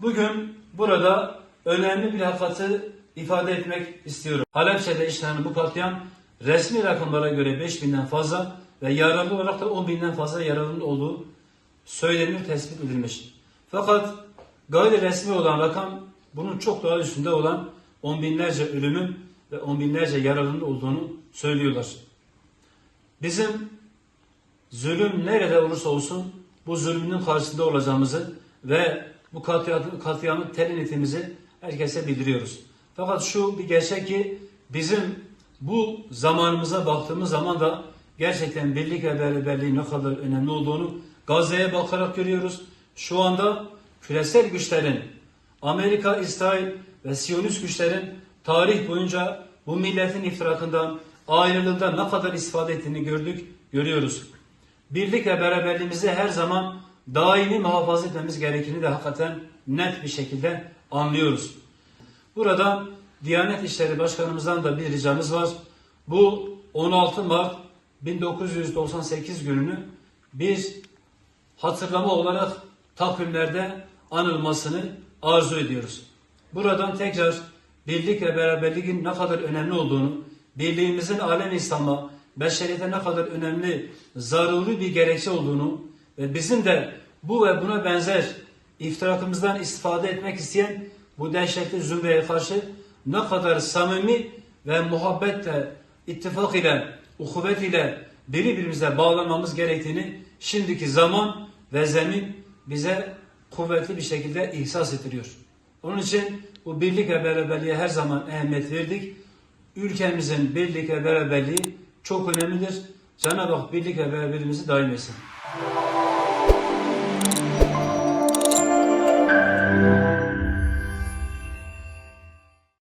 Bugün burada önemli bir hakikati ifade etmek istiyorum. Halepçe'de işlenen bu katliam resmi rakamlara göre 5000'den fazla ve yaralı olarak da 10.000'den fazla yaralının olduğu söylenir, tespit edilmiş. Fakat gayri resmi olan rakam bunun çok daha üstünde olan 10.000'lerce ölümün ve 10.000'lerce yaralının olduğunu söylüyorlar. Bizim zulüm nerede olursa olsun bu zulmün karşısında olacağımızı ve bu katliamın telinitimizi herkese bildiriyoruz. Fakat şu bir gerçek ki bizim bu zamanımıza baktığımız zaman da gerçekten birlik ve beraberliğin ne kadar önemli olduğunu Gazze'ye bakarak görüyoruz. Şu anda küresel güçlerin, Amerika, İsrail ve Siyonist güçlerin tarih boyunca bu milletin iftirakından, ayrılığından ne kadar istifade ettiğini görüyoruz. Birlik ve beraberliğimizi her zaman daimi muhafaza etmemiz gerektiğini de hakikaten net bir şekilde anlıyoruz. Buradan Diyanet İşleri Başkanımızdan da bir ricamız var. Bu 16 Mart 1998 gününü bir hatırlama olarak takvimlerde anılmasını arzu ediyoruz. Buradan tekrar birlik ve beraberliğin ne kadar önemli olduğunu, birliğimizin alem İslam'a, beşeriyete ne kadar önemli, zaruri bir gerekçe olduğunu ve bizim de bu ve buna benzer iftirakımızdan istifade etmek isteyen bu dehşetli zümreye karşı ne kadar samimi ve muhabbetle, ittifak ile, uhuvvet ile birbirimize bağlanmamız gerektiğini şimdiki zaman ve zemin bize kuvvetli bir şekilde ihsas ettiriyor. Onun için bu birlik ve beraberliğe her zaman ehemmiyet verdik. Ülkemizin birlik ve beraberliği çok önemlidir. Cenab-ı Hak birlik ve beraberliğimizi daim etsin.